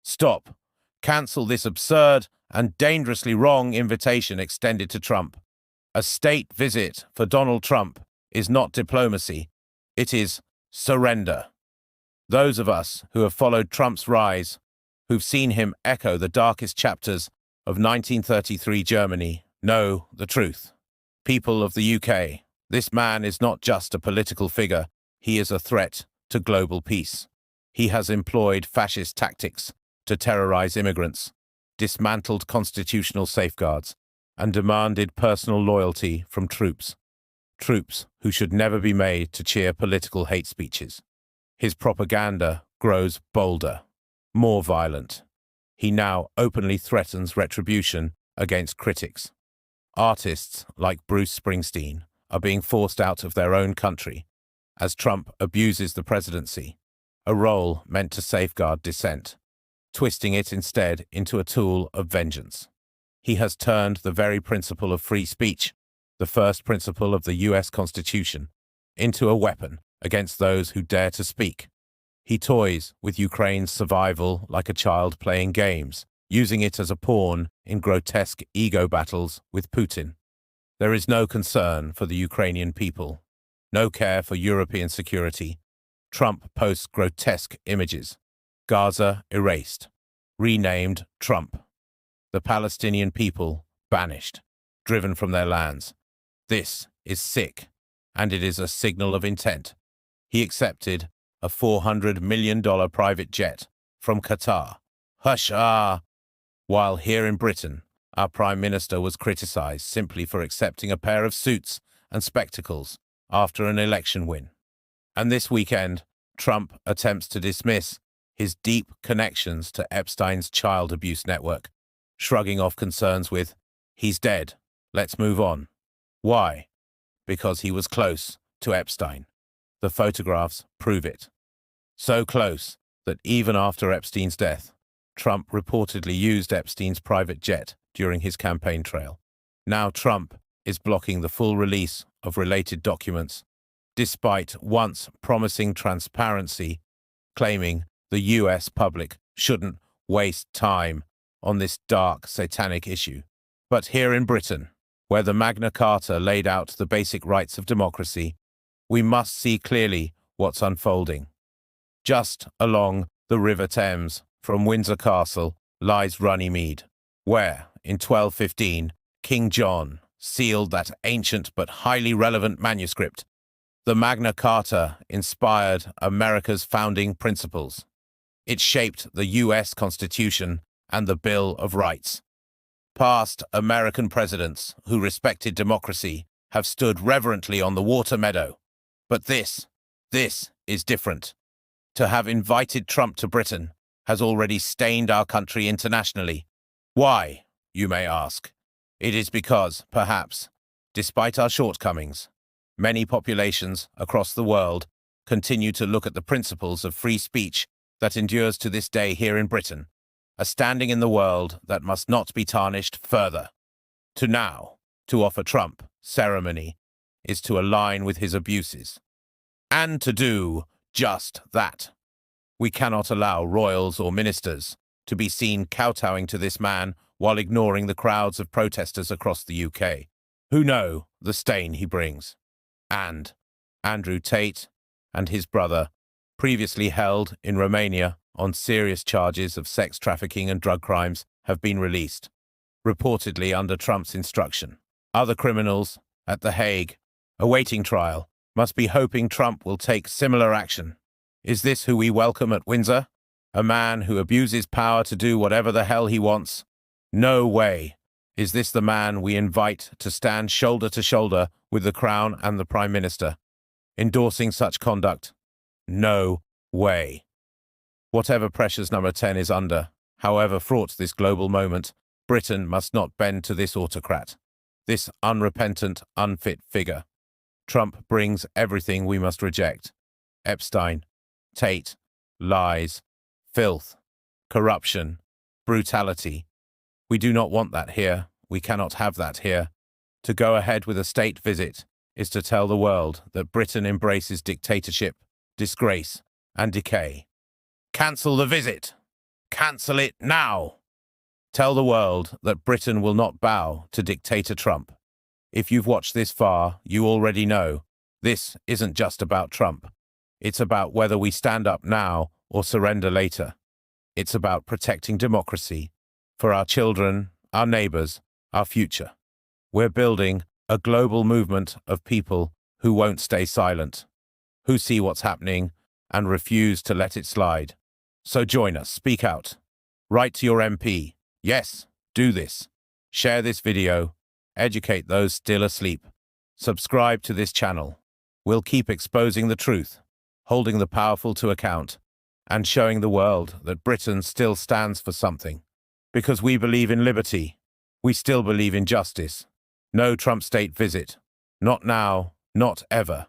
Stop. Cancel this absurd and dangerously wrong invitation extended to Trump. A state visit for Donald Trump is not diplomacy. It is surrender. Those of us who have followed Trump's rise, who've seen him echo the darkest chapters of 1933 Germany, know the truth. People of the UK, this man is not just a political figure, he is a threat to global peace. He has employed fascist tactics to terrorize immigrants, dismantled constitutional safeguards, and demanded personal loyalty from troops who should never be made to cheer political hate speeches. His propaganda grows bolder, more violent. He now openly threatens retribution against critics. Artists like Bruce Springsteen are being forced out of their own country as Trump abuses the presidency, a role meant to safeguard dissent, twisting it instead into a tool of vengeance. He has turned the very principle of free speech, the first principle of the US Constitution, into a weapon against those who dare to speak. He toys with Ukraine's survival like a child playing games, using it as a pawn in grotesque ego battles with Putin. There is no concern for the Ukrainian people, no care for European security. Trump posts grotesque images. Gaza erased, renamed Trump. The Palestinian people banished, driven from their lands. This is sick, and it is a signal of intent. He accepted a $400 million private jet from Qatar. Hush, While here in Britain, our Prime Minister was criticised simply for accepting a pair of suits and spectacles after an election win. And this weekend, Trump attempts to dismiss his deep connections to Epstein's child abuse network, shrugging off concerns with, "He's dead, let's move on." Why? Because he was close to Epstein. The photographs prove it. So close that even after Epstein's death, Trump reportedly used Epstein's private jet during his campaign trail. Now Trump is blocking the full release of related documents, despite once promising transparency, claiming the US public shouldn't waste time on this dark, satanic issue. But here in Britain, where the Magna Carta laid out the basic rights of democracy, we must see clearly what's unfolding. Just along the River Thames from Windsor Castle lies Runnymede, where, in 1215, King John sealed that ancient but highly relevant manuscript. The Magna Carta inspired America's founding principles. It shaped the US Constitution and the Bill of Rights. Past American presidents who respected democracy have stood reverently on the water meadow. But this is different. To have invited Trump to Britain has already stained our country internationally. Why, you may ask? It is because, perhaps, despite our shortcomings, many populations across the world continue to look at the principles of free speech that endures to this day here in Britain, a standing in the world that must not be tarnished further. To offer Trump ceremony is to align with his abuses, and to do just that. We cannot allow royals or ministers to be seen kowtowing to this man while ignoring the crowds of protesters across the UK, who know the stain he brings. And Andrew Tate and his brother, previously held in Romania on serious charges of sex trafficking and drug crimes, have been released, reportedly under Trump's instruction. Other criminals at The Hague, awaiting trial, must be hoping Trump will take similar action. Is this who we welcome at Windsor? A man who abuses power to do whatever the hell he wants? No way. Is this the man we invite to stand shoulder to shoulder with the Crown and the Prime Minister, endorsing such conduct? No way. Whatever pressures number 10 is under, however fraught this global moment, Britain must not bend to this autocrat, this unrepentant, unfit figure. Trump brings everything we must reject. Epstein, Tate, lies, filth, corruption, brutality. We do not want that here. We cannot have that here. To go ahead with a state visit is to tell the world that Britain embraces dictatorship, disgrace, and decay. Cancel the visit! Cancel it now. Tell the world that Britain will not bow to dictator Trump. If you've watched this far, you already know this isn't just about Trump. It's about whether we stand up now or surrender later. It's about protecting democracy for our children, our neighbors, our future. We're building a global movement of people who won't stay silent, who see what's happening and refuse to let it slide. So join us, speak out, write to your MP. Yes, do this. Share this video, educate those still asleep. Subscribe to this channel. We'll keep exposing the truth, holding the powerful to account, and showing the world that Britain still stands for something. Because we believe in liberty, we still believe in justice. No Trump state visit. Not now, not ever.